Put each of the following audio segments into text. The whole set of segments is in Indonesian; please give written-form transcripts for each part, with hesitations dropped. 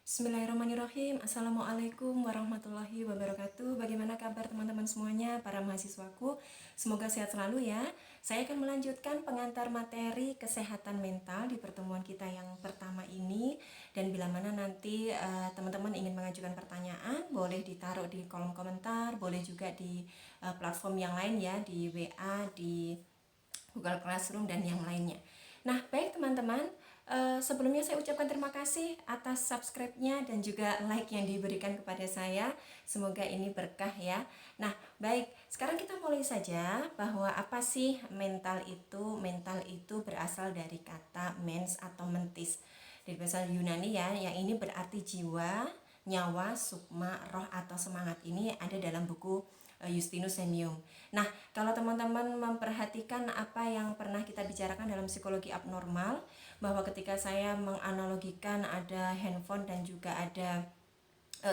Bismillahirrahmanirrahim. Assalamualaikum warahmatullahi wabarakatuh. Bagaimana kabar teman-teman semuanya, para mahasiswaku? Semoga sehat selalu ya. Saya akan melanjutkan pengantar materi kesehatan mental di pertemuan kita yang pertama ini. Dan bila mana nanti teman-teman ingin mengajukan pertanyaan, boleh ditaruh di kolom komentar, boleh juga di platform yang lain ya, di WA, di Google Classroom dan yang lainnya. Nah, baik teman-teman, sebelumnya saya ucapkan terima kasih atas subscribe-nya dan juga like yang diberikan kepada saya. Semoga ini berkah ya. Nah, baik, sekarang kita mulai saja bahwa apa sih mental itu? Mental itu berasal dari kata mens atau mentis. Dari bahasa Yunani ya, yang ini berarti jiwa, nyawa, sukma, roh atau semangat. Ini ada dalam buku Justinus Senium. Nah, kalau teman-teman memperhatikan apa yang pernah kita bicarakan dalam psikologi abnormal, bahwa ketika saya menganalogikan ada handphone dan juga ada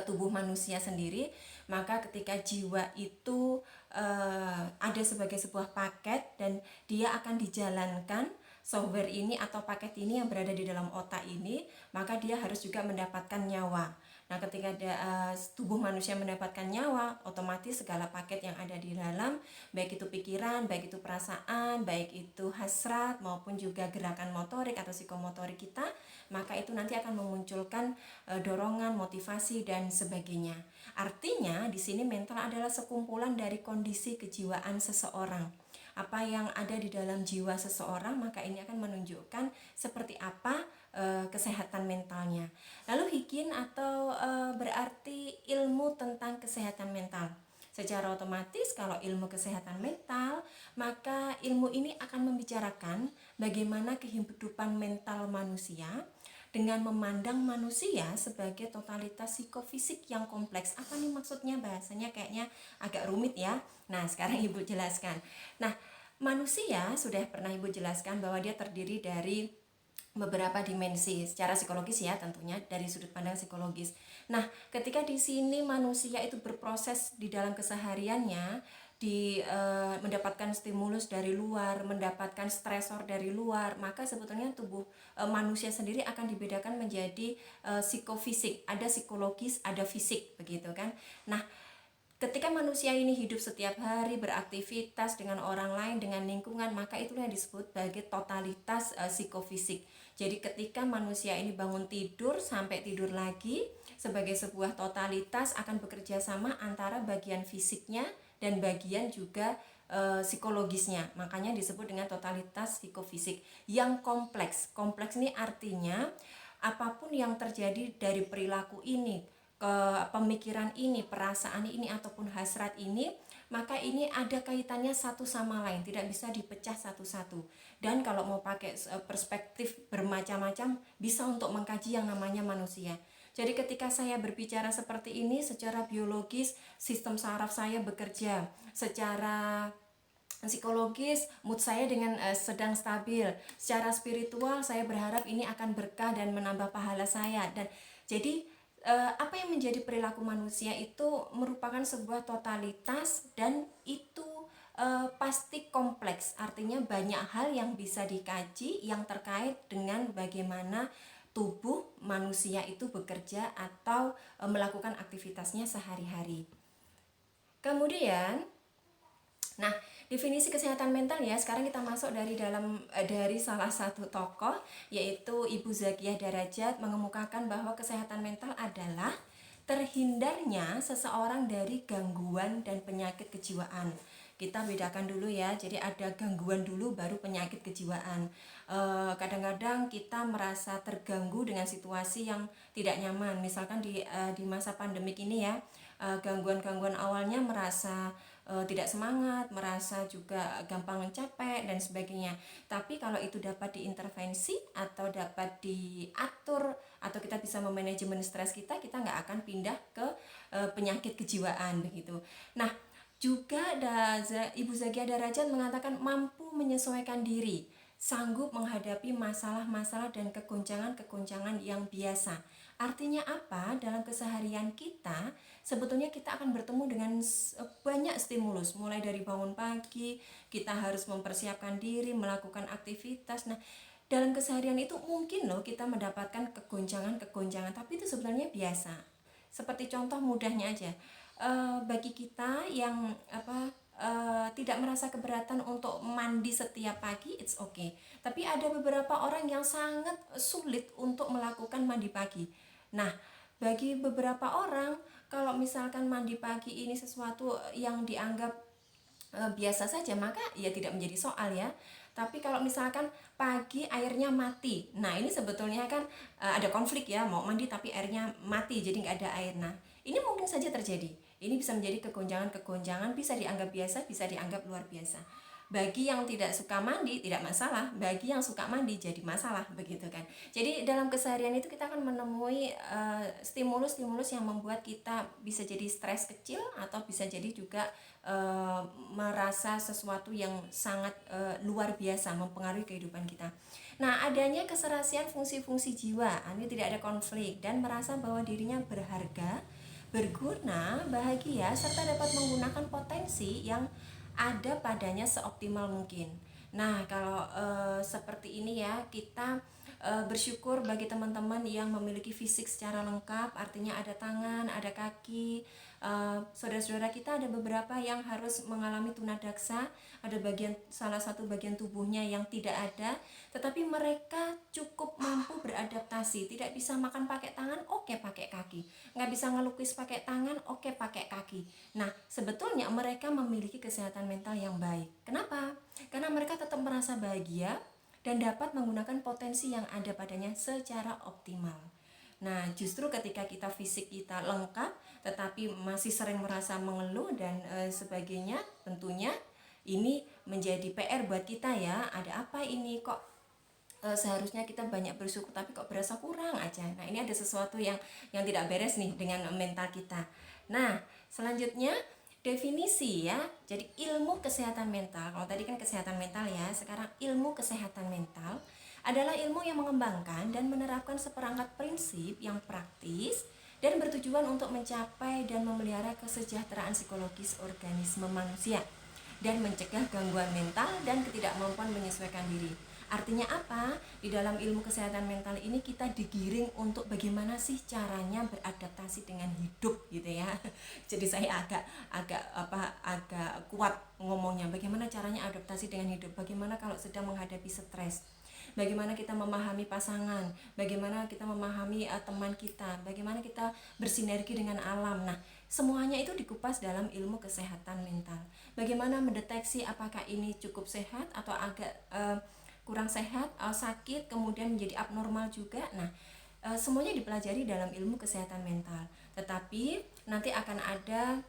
tubuh manusia sendiri, maka ketika jiwa itu ada sebagai sebuah paket dan dia akan dijalankan, software ini atau paket ini yang berada di dalam otak ini, maka dia harus juga mendapatkan nyawa. Nah, ketika tubuh manusia mendapatkan nyawa, otomatis segala paket yang ada di dalam, baik itu pikiran, baik itu perasaan, baik itu hasrat maupun juga gerakan motorik atau psikomotorik kita, maka itu nanti akan memunculkan dorongan, motivasi dan sebagainya. Artinya di sini mental adalah sekumpulan dari kondisi kejiwaan seseorang. Apa yang ada di dalam jiwa seseorang, maka ini akan menunjukkan seperti apa kesehatan mentalnya. Lalu hikin atau berarti ilmu tentang kesehatan mental. Secara otomatis kalau ilmu kesehatan mental, maka ilmu ini akan membicarakan bagaimana kehidupan mental manusia dengan memandang manusia sebagai totalitas psikofisik yang kompleks. Apa nih maksudnya? Bahasanya kayaknya agak rumit ya. Nah, sekarang Ibu jelaskan. Nah, manusia sudah pernah Ibu jelaskan bahwa dia terdiri dari beberapa dimensi secara psikologis ya, tentunya dari sudut pandang psikologis. Nah, ketika di sini manusia itu berproses di dalam kesehariannya, mendapatkan stimulus dari luar, mendapatkan stresor dari luar, maka sebetulnya tubuh manusia sendiri akan dibedakan menjadi psikofisik, ada psikologis, ada fisik, begitu kan. Nah, ketika manusia ini hidup setiap hari, beraktivitas dengan orang lain, dengan lingkungan, maka itulah yang disebut sebagai totalitas psikofisik. Jadi ketika manusia ini bangun tidur sampai tidur lagi, sebagai sebuah totalitas akan bekerja sama antara bagian fisiknya dan bagian juga psikologisnya. Makanya disebut dengan totalitas psikofisik yang kompleks. Kompleks ini artinya apapun yang terjadi dari perilaku ini, ke pemikiran ini, perasaan ini ataupun hasrat ini, maka ini ada kaitannya satu sama lain, tidak bisa dipecah satu-satu. Dan kalau mau pakai perspektif bermacam-macam, bisa untuk mengkaji yang namanya manusia. Jadi ketika saya berbicara seperti ini, secara biologis sistem saraf saya bekerja, secara psikologis mood saya dengan sedang stabil, secara spiritual saya berharap ini akan berkah dan menambah pahala saya. Dan jadi apa yang menjadi perilaku manusia itu merupakan sebuah totalitas dan itu pasti kompleks. Artinya banyak hal yang bisa dikaji yang terkait dengan bagaimana tubuh manusia itu bekerja atau melakukan aktivitasnya sehari-hari. Kemudian, nah, definisi kesehatan mental ya, sekarang kita masuk dari salah satu tokoh, yaitu Ibu Zakiah Darajat, mengemukakan bahwa kesehatan mental adalah terhindarnya seseorang dari gangguan dan penyakit kejiwaan. Kita bedakan dulu ya, jadi ada gangguan dulu baru penyakit kejiwaan. Kadang-kadang kita merasa terganggu dengan situasi yang tidak nyaman, misalkan di masa pandemik ini ya, gangguan-gangguan awalnya merasa tidak semangat, merasa juga gampang capek dan sebagainya. Tapi kalau itu dapat diintervensi atau dapat diatur atau kita bisa memanajemen stres kita nggak akan pindah ke penyakit kejiwaan begitu. Nah, juga Ibu Zakiah Darajat mengatakan mampu menyesuaikan diri, sanggup menghadapi masalah-masalah dan kegoncangan-kegoncangan yang biasa. Artinya apa? Dalam keseharian kita, sebetulnya kita akan bertemu dengan banyak stimulus. Mulai dari bangun pagi, kita harus mempersiapkan diri, melakukan aktivitas. Nah, dalam keseharian itu mungkin loh kita mendapatkan kegoncangan-kegoncangan, tapi itu sebenarnya biasa. Seperti contoh mudahnya aja, bagi kita yang tidak merasa keberatan untuk mandi setiap pagi, it's okay. Tapi ada beberapa orang yang sangat sulit untuk melakukan mandi pagi. Nah, bagi beberapa orang, kalau misalkan mandi pagi ini sesuatu yang dianggap biasa saja, maka ya tidak menjadi soal ya. Tapi kalau misalkan pagi airnya mati, nah ini sebetulnya kan ada konflik ya, mau mandi tapi airnya mati jadi nggak ada air. Nah ini mungkin saja terjadi, ini bisa menjadi kegonjangan-kegonjangan, bisa dianggap biasa, bisa dianggap luar biasa. Bagi yang tidak suka mandi tidak masalah, bagi yang suka mandi jadi masalah, begitu kan. Jadi dalam keseharian itu kita akan menemui stimulus-stimulus yang membuat kita bisa jadi stres kecil, atau bisa jadi juga merasa sesuatu yang sangat luar biasa mempengaruhi kehidupan kita. Nah, adanya keserasian fungsi-fungsi jiwa, ini tidak ada konflik, dan merasa bahwa dirinya berharga, berguna, bahagia, serta dapat menggunakan potensi yang ada padanya seoptimal mungkin. Nah, kalau seperti ini ya, kita bersyukur bagi teman-teman yang memiliki fisik secara lengkap, artinya ada tangan, ada kaki. Saudara-saudara kita ada beberapa yang harus mengalami tunadaksa, ada salah satu bagian tubuhnya yang tidak ada, tetapi mereka cukup mampu beradaptasi. Tidak bisa makan pakai tangan, oke pakai kaki. Nggak bisa ngelukis pakai tangan, oke pakai kaki. Nah, sebetulnya mereka memiliki kesehatan mental yang baik. Kenapa? Karena mereka tetap merasa bahagia dan dapat menggunakan potensi yang ada padanya secara optimal. Nah, justru ketika kita fisik kita lengkap tetapi masih sering merasa mengeluh dan sebagainya, tentunya ini menjadi PR buat kita ya. Ada apa ini, kok seharusnya kita banyak bersyukur tapi kok berasa kurang aja. Nah, ini ada sesuatu yang tidak beres nih dengan mental kita. Nah, selanjutnya definisi ya. Jadi ilmu kesehatan mental, kalau tadi kan kesehatan mental ya, sekarang ilmu kesehatan mental adalah ilmu yang mengembangkan dan menerapkan seperangkat prinsip yang praktis dan bertujuan untuk mencapai dan memelihara kesejahteraan psikologis organisme manusia dan mencegah gangguan mental dan ketidakmampuan menyesuaikan diri. Artinya apa? Di dalam ilmu kesehatan mental ini kita digiring untuk bagaimana sih caranya beradaptasi dengan hidup gitu ya. Jadi saya agak kuat ngomongnya. Bagaimana caranya adaptasi dengan hidup? Bagaimana kalau sedang menghadapi stres? Bagaimana kita memahami pasangan, bagaimana kita memahami teman kita, bagaimana kita bersinergi dengan alam. Nah, semuanya itu dikupas dalam ilmu kesehatan mental. Bagaimana mendeteksi apakah ini cukup sehat atau agak kurang sehat, sakit, kemudian menjadi abnormal juga. Nah, semuanya dipelajari dalam ilmu kesehatan mental. Tetapi nanti akan ada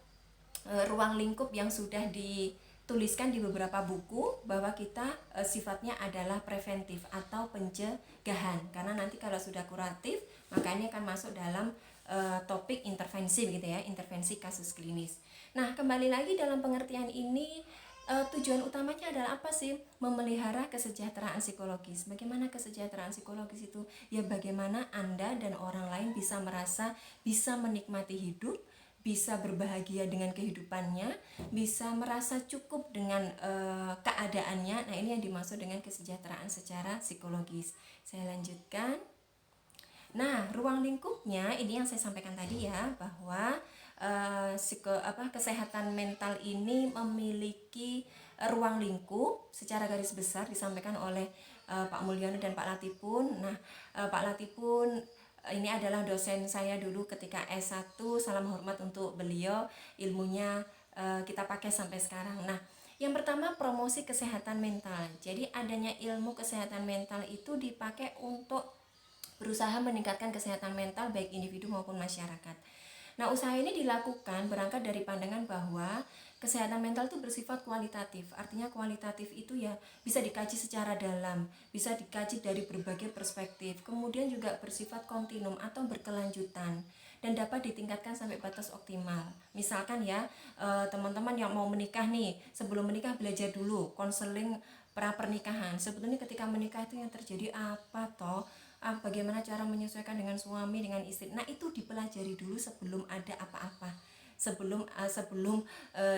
ruang lingkup yang sudah dituliskan di beberapa buku bahwa kita sifatnya adalah preventif atau pencegahan, karena nanti kalau sudah kuratif maka ini akan masuk dalam topik intervensi gitu ya, intervensi kasus klinis. Nah, kembali lagi dalam pengertian ini, tujuan utamanya adalah apa sih? Memelihara kesejahteraan psikologis. Bagaimana kesejahteraan psikologis itu? Ya bagaimana Anda dan orang lain bisa merasa bisa menikmati hidup, bisa berbahagia dengan kehidupannya, bisa merasa cukup dengan keadaannya. Nah, ini yang dimaksud dengan kesejahteraan secara psikologis. Saya lanjutkan. Nah, ruang lingkupnya ini yang saya sampaikan tadi ya, bahwa kesehatan mental ini memiliki ruang lingkup secara garis besar disampaikan oleh Pak Mulyono dan Pak Latipun. Nah, Pak Latipun ini adalah dosen saya dulu ketika S1, salam hormat untuk beliau, ilmunya kita pakai sampai sekarang. Nah, yang pertama promosi kesehatan mental. Jadi adanya ilmu kesehatan mental itu dipakai untuk berusaha meningkatkan kesehatan mental baik individu maupun masyarakat. Nah, usaha ini dilakukan berangkat dari pandangan bahwa kesehatan mental itu bersifat kualitatif. Artinya kualitatif itu ya bisa dikaji secara dalam, bisa dikaji dari berbagai perspektif, kemudian juga bersifat kontinum atau berkelanjutan dan dapat ditingkatkan sampai batas optimal. Misalkan ya, teman-teman yang mau menikah nih, sebelum menikah belajar dulu konseling pra pernikahan. Sebetulnya ketika menikah itu yang terjadi apa toh? Bagaimana cara menyesuaikan dengan suami, dengan istri. Nah, itu dipelajari dulu sebelum ada apa-apa. sebelum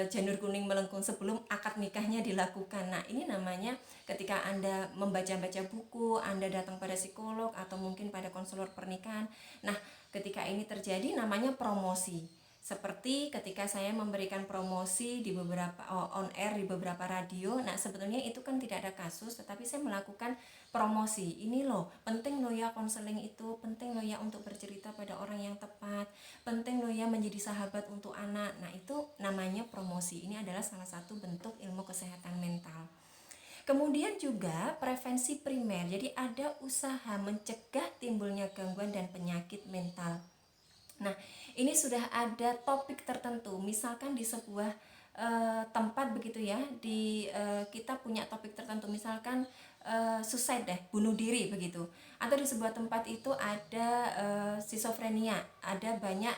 janur kuning melengkung, sebelum akad nikahnya dilakukan. Nah, ini namanya ketika Anda membaca-baca buku, Anda datang pada psikolog atau mungkin pada konselor pernikahan. Nah, ketika ini terjadi namanya promosi. Seperti ketika saya memberikan promosi di beberapa on air di beberapa radio. Nah, sebetulnya itu kan tidak ada kasus, tetapi saya melakukan promosi. Ini loh, penting loh ya konseling itu, penting loh ya untuk bercerita pada orang yang tepat, penting loh ya menjadi sahabat untuk anak. Nah, itu namanya promosi. Ini adalah salah satu bentuk ilmu kesehatan mental. Kemudian juga prevensi primer. Jadi ada usaha mencegah timbulnya gangguan dan penyakit mental. Nah, ini sudah ada topik tertentu, misalkan di sebuah tempat begitu ya, kita punya topik tertentu, misalkan suicide deh, bunuh diri begitu, atau di sebuah tempat itu ada skizofrenia, ada banyak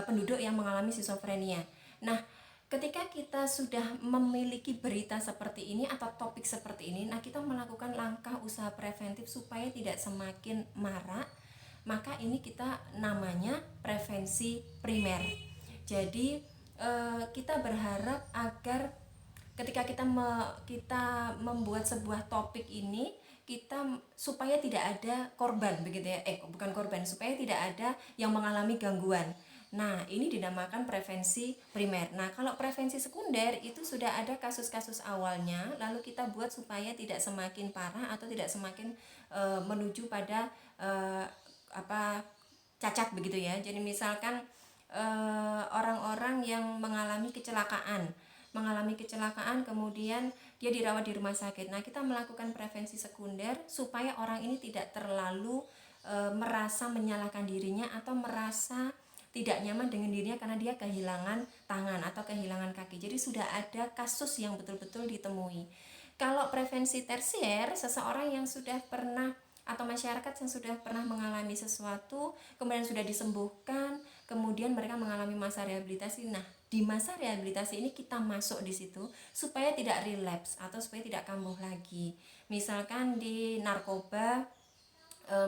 penduduk yang mengalami skizofrenia. Nah, ketika kita sudah memiliki berita seperti ini atau topik seperti ini, nah kita melakukan langkah usaha preventif supaya tidak semakin marak. Maka ini kita namanya prevensi primer. Jadi kita berharap agar ketika kita membuat sebuah topik ini, kita supaya tidak ada korban begitu ya, bukan korban, supaya tidak ada yang mengalami gangguan. Nah, ini dinamakan prevensi primer. Nah, kalau prevensi sekunder itu sudah ada kasus-kasus awalnya, lalu kita buat supaya tidak semakin parah atau tidak semakin menuju pada cacat begitu ya. Jadi misalkan orang-orang yang mengalami kecelakaan kemudian dia dirawat di rumah sakit. Nah, kita melakukan prevensi sekunder supaya orang ini tidak terlalu merasa menyalahkan dirinya atau merasa tidak nyaman dengan dirinya karena dia kehilangan tangan atau kehilangan kaki. Jadi sudah ada kasus yang betul-betul ditemui. Kalau prevensi tersier, seseorang yang sudah pernah atau masyarakat yang sudah pernah mengalami sesuatu kemudian sudah disembuhkan, kemudian mereka mengalami masa rehabilitasi. Nah, di masa rehabilitasi ini kita masuk di situ supaya tidak relapse atau supaya tidak kambuh lagi. Misalkan di narkoba,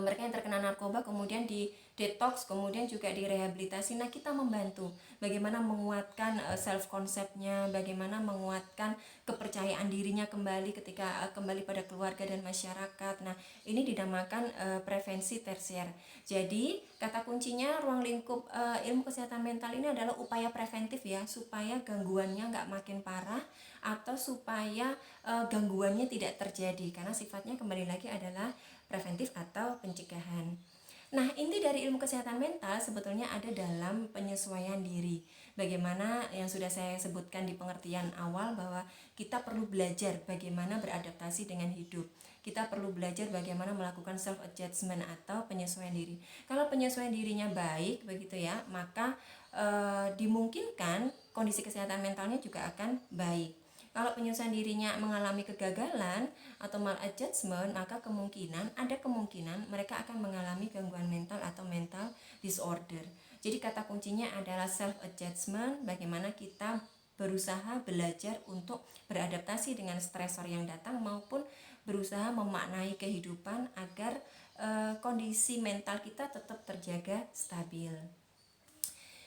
mereka yang terkena narkoba kemudian di detox, kemudian juga direhabilitasi. Nah, kita membantu bagaimana menguatkan self konsepnya, bagaimana menguatkan kepercayaan dirinya kembali ketika kembali pada keluarga dan masyarakat. Nah, ini dinamakan prevensi tersier. Jadi kata kuncinya ruang lingkup ilmu kesehatan mental ini adalah upaya preventif ya, supaya gangguannya nggak makin parah atau supaya gangguannya tidak terjadi, karena sifatnya kembali lagi adalah preventif atau pencegahan. Nah, inti dari ilmu kesehatan mental sebetulnya ada dalam penyesuaian diri. Bagaimana yang sudah saya sebutkan di pengertian awal, bahwa kita perlu belajar bagaimana beradaptasi dengan hidup. Kita perlu belajar bagaimana melakukan self adjustment atau penyesuaian diri. Kalau penyesuaian dirinya baik begitu ya, maka dimungkinkan kondisi kesehatan mentalnya juga akan baik. Kalau penyesuaian dirinya mengalami kegagalan atau maladjustment, maka ada kemungkinan mereka akan mengalami gangguan mental atau mental disorder. Jadi kata kuncinya adalah self adjustment, bagaimana kita berusaha belajar untuk beradaptasi dengan stresor yang datang maupun berusaha memaknai kehidupan agar kondisi mental kita tetap terjaga stabil.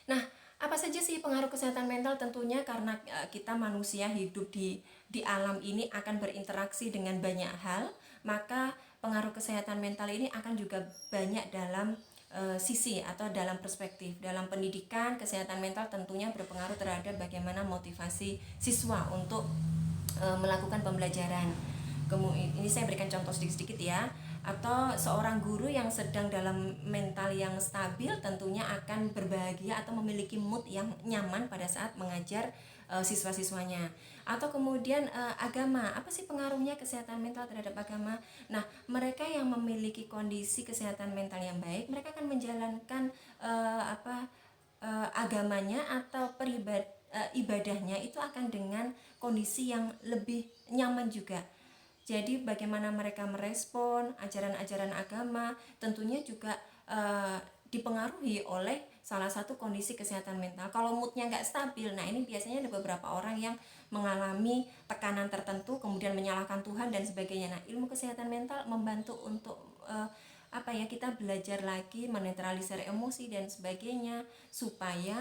Nah, apa saja sih pengaruh kesehatan mental? Tentunya karena kita manusia hidup di alam ini akan berinteraksi dengan banyak hal, maka pengaruh kesehatan mental ini akan juga banyak dalam sisi atau dalam perspektif. Dalam pendidikan, kesehatan mental tentunya berpengaruh terhadap bagaimana motivasi siswa untuk melakukan pembelajaran. Kemudian ini saya berikan contoh sedikit-sedikit ya. Atau seorang guru yang sedang dalam mental yang stabil tentunya akan berbahagia atau memiliki mood yang nyaman pada saat mengajar siswa-siswanya. Atau kemudian agama, apa sih pengaruhnya kesehatan mental terhadap agama? Nah, mereka yang memiliki kondisi kesehatan mental yang baik, mereka akan menjalankan agamanya atau ibadahnya itu akan dengan kondisi yang lebih nyaman juga. Jadi bagaimana mereka merespon ajaran-ajaran agama tentunya juga dipengaruhi oleh salah satu kondisi kesehatan mental. Kalau moodnya nggak stabil, nah ini biasanya ada beberapa orang yang mengalami tekanan tertentu, kemudian menyalahkan Tuhan dan sebagainya. Nah, ilmu kesehatan mental membantu untuk kita belajar lagi menetralisir emosi dan sebagainya, supaya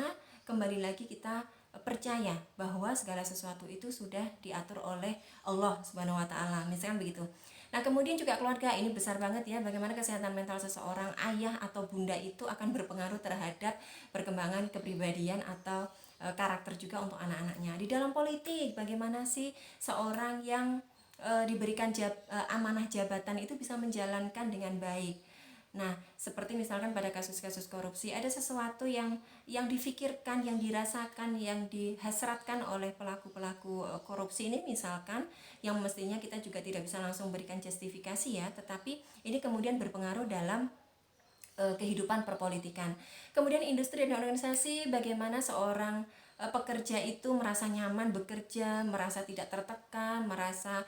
kembali lagi kita percaya bahwa segala sesuatu itu sudah diatur oleh Allah Subhanahu wa taala. Misalkan begitu. Nah, kemudian juga keluarga, ini besar banget ya, bagaimana kesehatan mental seseorang, ayah atau bunda itu akan berpengaruh terhadap perkembangan kepribadian atau karakter juga untuk anak-anaknya. Di dalam politik, bagaimana sih seorang yang diberikan amanah jabatan itu bisa menjalankan dengan baik. Nah, seperti misalkan pada kasus-kasus korupsi, ada sesuatu yang difikirkan, yang dirasakan, yang dihasratkan oleh pelaku-pelaku korupsi ini, misalkan yang mestinya kita juga tidak bisa langsung berikan justifikasi ya, tetapi ini kemudian berpengaruh dalam kehidupan perpolitikan. Kemudian industri dan organisasi, bagaimana seorang pekerja itu merasa nyaman bekerja, merasa tidak tertekan, merasa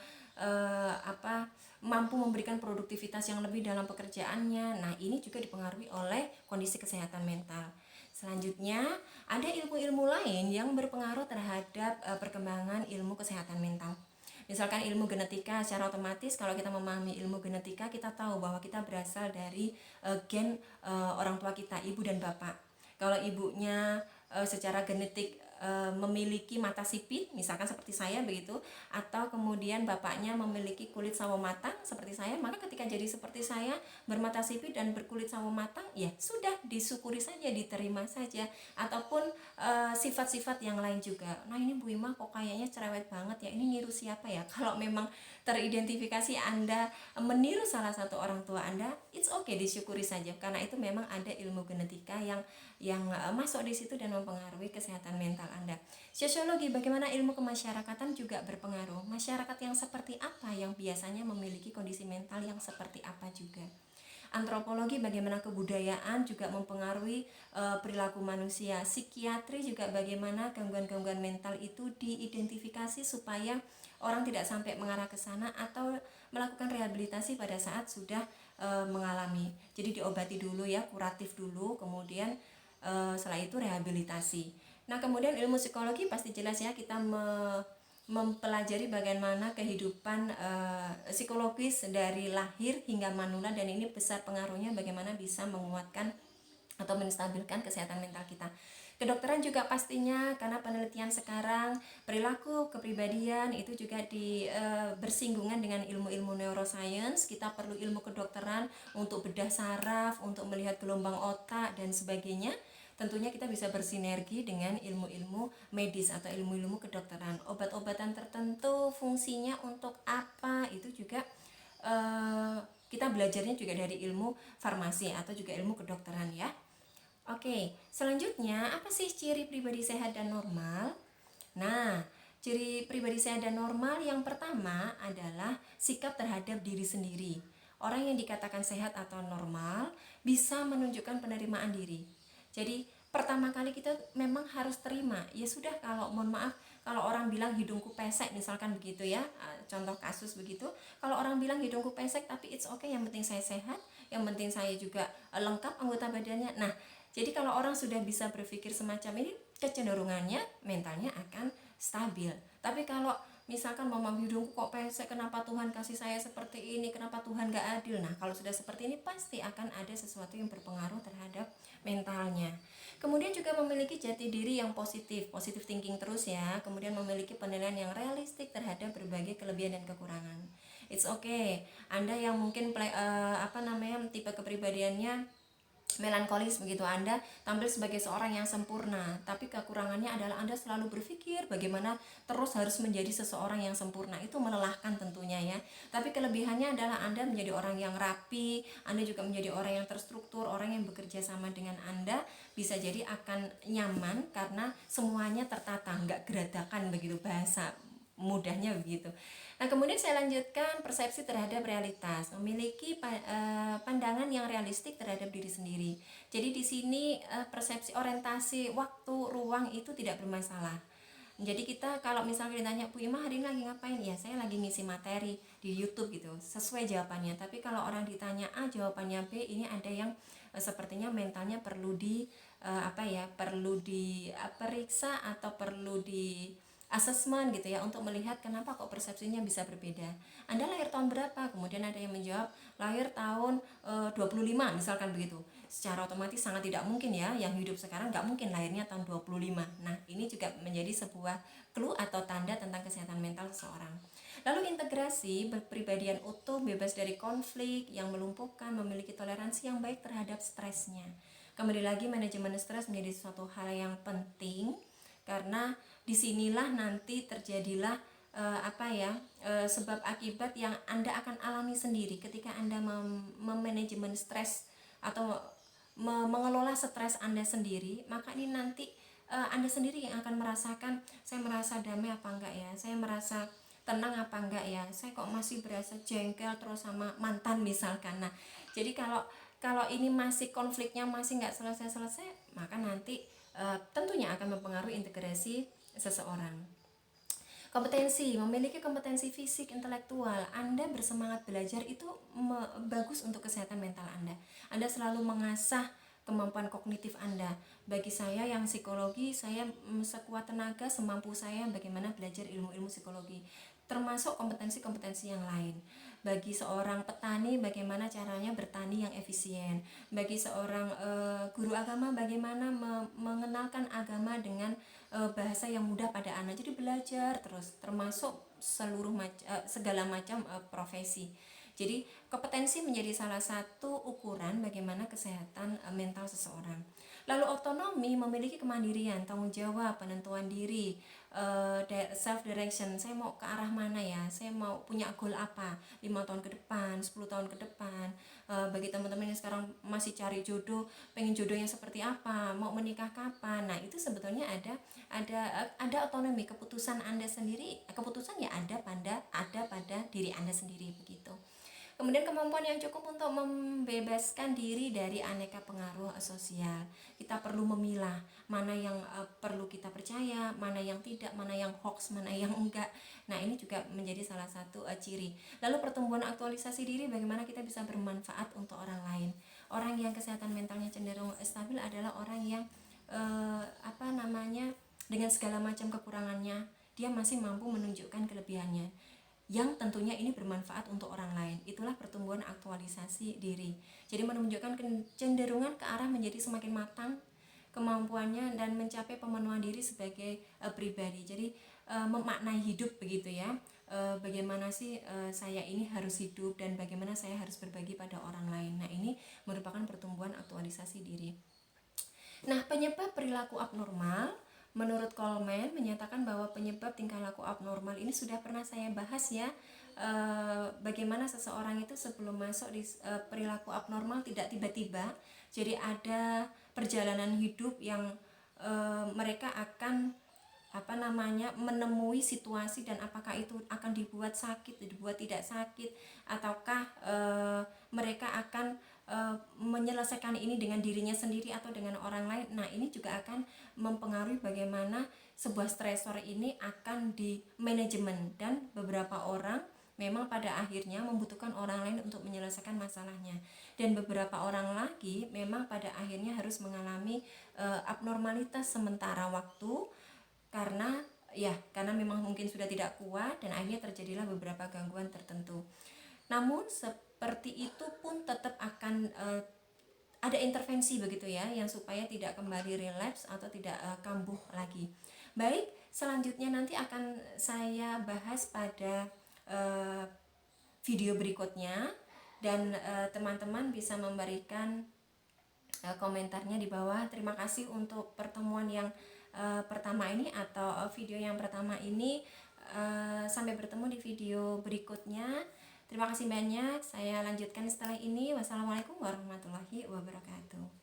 mampu memberikan produktivitas yang lebih dalam pekerjaannya. Nah, ini juga dipengaruhi oleh kondisi kesehatan mental. Selanjutnya, ada ilmu-ilmu lain yang berpengaruh terhadap perkembangan ilmu kesehatan mental. Misalkan ilmu genetika, secara otomatis kalau kita memahami ilmu genetika, kita tahu bahwa kita berasal dari gen orang tua kita, ibu dan bapak. Kalau ibunya secara genetik memiliki mata sipit, misalkan seperti saya begitu, atau kemudian bapaknya memiliki kulit sawo matang seperti saya, maka ketika jadi seperti saya, bermata sipit dan berkulit sawo matang, ya sudah, disyukuri saja, diterima saja. Ataupun sifat-sifat yang lain juga. Nah, ini Bu Ima kok kayaknya cerewet banget ya, ini niru siapa ya? Kalau memang teridentifikasi Anda meniru salah satu orang tua Anda, it's okay, disyukuri saja, karena itu memang ada ilmu genetika yang masuk di situ dan mempengaruhi kesehatan mental Anda. Sosiologi, bagaimana ilmu kemasyarakatan juga berpengaruh. Masyarakat yang seperti apa yang biasanya memiliki kondisi mental yang seperti apa juga. Antropologi, bagaimana kebudayaan juga mempengaruhi perilaku manusia. Psikiatri juga bagaimana gangguan-gangguan mental itu diidentifikasi supaya orang tidak sampai mengarah ke sana, atau melakukan rehabilitasi pada saat sudah mengalami. Jadi diobati dulu ya, kuratif dulu, kemudian setelah itu rehabilitasi. Nah, kemudian ilmu psikologi pasti jelas ya, kita mempelajari bagaimana kehidupan psikologis dari lahir hingga manula, dan ini besar pengaruhnya bagaimana bisa menguatkan atau menstabilkan kesehatan mental kita. Kedokteran juga pastinya, karena penelitian sekarang perilaku kepribadian itu juga bersinggungan dengan ilmu-ilmu neuroscience. Kita perlu ilmu kedokteran untuk bedah saraf, untuk melihat gelombang otak dan sebagainya. Tentunya kita bisa bersinergi dengan ilmu-ilmu medis atau ilmu-ilmu kedokteran. Obat-obatan tertentu fungsinya untuk apa, itu juga kita belajarnya juga dari ilmu farmasi atau juga ilmu kedokteran ya. Oke, selanjutnya apa sih ciri pribadi sehat dan normal? Nah, ciri pribadi sehat dan normal yang pertama adalah sikap terhadap diri sendiri. Orang yang dikatakan sehat atau normal bisa menunjukkan penerimaan diri. Jadi pertama kali kita memang harus terima. Ya sudah, kalau mohon maaf, kalau orang bilang hidungku pesek misalkan begitu ya, contoh kasus begitu. Kalau orang bilang hidungku pesek tapi it's okay, yang penting saya sehat, yang penting saya juga lengkap anggota badannya. Nah, jadi kalau orang sudah bisa berpikir semacam ini, kecenderungannya mentalnya akan stabil. Tapi kalau misalkan mama, hidungku kok pesek, kenapa Tuhan kasih saya seperti ini, kenapa Tuhan gak adil. Nah, kalau sudah seperti ini pasti akan ada sesuatu yang berpengaruh terhadap mentalnya. Kemudian juga memiliki jati diri yang positif thinking terus ya. Kemudian memiliki penilaian yang realistik terhadap berbagai kelebihan dan kekurangan. It's okay, Anda yang mungkin tipe kepribadiannya melankolis begitu, Anda tampil sebagai seorang yang sempurna, tapi kekurangannya adalah Anda selalu berpikir bagaimana terus harus menjadi seseorang yang sempurna. Itu melelahkan tentunya ya. Tapi kelebihannya adalah Anda menjadi orang yang rapi, Anda juga menjadi orang yang terstruktur, orang yang bekerja sama dengan Anda bisa jadi akan nyaman karena semuanya tertata, nggak geradakan begitu, bahasa mudahnya begitu. Nah, kemudian saya lanjutkan persepsi terhadap realitas, memiliki pandangan yang realistik terhadap diri sendiri. Jadi di sini persepsi orientasi waktu, ruang itu tidak bermasalah. Jadi kita kalau misalnya ditanya, Bu Ima hari ini lagi ngapain? Ya, saya lagi ngisi materi di YouTube gitu, sesuai jawabannya. Tapi kalau orang ditanya A, jawabannya B, ini ada yang sepertinya mentalnya perlu perlu diperiksa atau perlu di assessment gitu ya, untuk melihat kenapa kok persepsinya bisa berbeda. Anda lahir tahun berapa? Kemudian ada yang menjawab lahir tahun 25 misalkan begitu. secara otomatis sangat tidak mungkin ya, yang hidup sekarang nggak mungkin lahirnya tahun 25. Nah, ini juga menjadi sebuah clue atau tanda tentang kesehatan mental seseorang. Lalu integrasi, berpribadian utuh, bebas dari konflik, yang melumpuhkan, memiliki toleransi yang baik terhadap stresnya. Kembali lagi, manajemen stres menjadi suatu hal yang penting karena disinilah nanti terjadilah sebab akibat yang Anda akan alami sendiri ketika Anda memanajemen stres atau mengelola stres Anda sendiri. Maka ini nanti Anda sendiri yang akan merasakan, saya merasa damai apa enggak ya, saya merasa tenang apa enggak ya, saya kok masih berasa jengkel terus sama mantan misalkan. Nah, jadi kalau ini masih konfliknya masih nggak selesai-selesai, maka nanti tentunya akan mempengaruhi integrasi seseorang. Kompetensi, memiliki kompetensi fisik, intelektual. Anda bersemangat belajar itu bagus untuk kesehatan mental Anda. Anda selalu mengasah kemampuan kognitif Anda. Bagi saya yang psikologi, saya sekuat tenaga, semampu saya bagaimana belajar ilmu-ilmu psikologi, termasuk kompetensi-kompetensi yang lain. Bagi seorang petani, bagaimana caranya bertani yang efisien. Bagi seorang guru agama, bagaimana mengenalkan agama dengan bahasa yang mudah pada anak. Jadi belajar terus, termasuk segala macam profesi. Jadi kompetensi menjadi salah satu ukuran bagaimana kesehatan mental seseorang. Lalu otonomi, memiliki kemandirian, tanggung jawab, penentuan diri, self direction. Saya mau ke arah mana ya, saya mau punya goal apa 5 tahun ke depan, 10 tahun ke depan. Bagi teman-teman yang sekarang masih cari jodoh, pengen jodohnya seperti apa, mau menikah kapan. Nah, itu sebetulnya ada otonomi, keputusan Anda sendiri. Keputusan ya ada pada diri Anda sendiri begitu. Kemudian kemampuan yang cukup untuk membebaskan diri dari aneka pengaruh sosial. Kita perlu memilah mana yang perlu kita percaya, mana yang tidak, mana yang hoax, mana yang enggak. Nah, ini juga menjadi salah satu ciri. Lalu pertumbuhan aktualisasi diri, bagaimana kita bisa bermanfaat untuk orang lain. Orang yang kesehatan mentalnya cenderung stabil adalah orang yang dengan segala macam kekurangannya, dia masih mampu menunjukkan kelebihannya, yang tentunya ini bermanfaat untuk orang lain. Itulah pertumbuhan aktualisasi diri. Jadi menunjukkan kecenderungan ke arah menjadi semakin matang kemampuannya dan mencapai pemenuhan diri sebagai pribadi. Jadi memaknai hidup begitu ya. Bagaimana sih saya ini harus hidup dan bagaimana saya harus berbagi pada orang lain. Nah, ini merupakan pertumbuhan aktualisasi diri. Nah, penyebab perilaku abnormal, menurut Coleman menyatakan bahwa penyebab tingkah laku abnormal ini sudah pernah saya bahas ya. Bagaimana seseorang itu sebelum masuk di perilaku abnormal tidak tiba-tiba. Jadi ada perjalanan hidup yang mereka akan menemui situasi, dan apakah itu akan dibuat sakit, dibuat tidak sakit, ataukah mereka akan menyelesaikan ini dengan dirinya sendiri atau dengan orang lain. Nah, ini juga akan mempengaruhi bagaimana sebuah stresor ini akan di manajemen, dan beberapa orang memang pada akhirnya membutuhkan orang lain untuk menyelesaikan masalahnya, dan beberapa orang lagi memang pada akhirnya harus mengalami abnormalitas sementara waktu karena memang mungkin sudah tidak kuat, dan akhirnya terjadilah beberapa gangguan tertentu. Namun seperti itu pun tetap akan ada intervensi begitu ya, yang supaya tidak kembali relapse atau tidak kambuh lagi. Baik, selanjutnya nanti akan saya bahas pada video berikutnya, dan teman-teman bisa memberikan komentarnya di bawah. Terima kasih untuk pertemuan yang pertama ini atau video yang pertama ini. Sampai bertemu di video berikutnya. Terima kasih banyak. Saya lanjutkan setelah ini. Wassalamualaikum warahmatullahi wabarakatuh.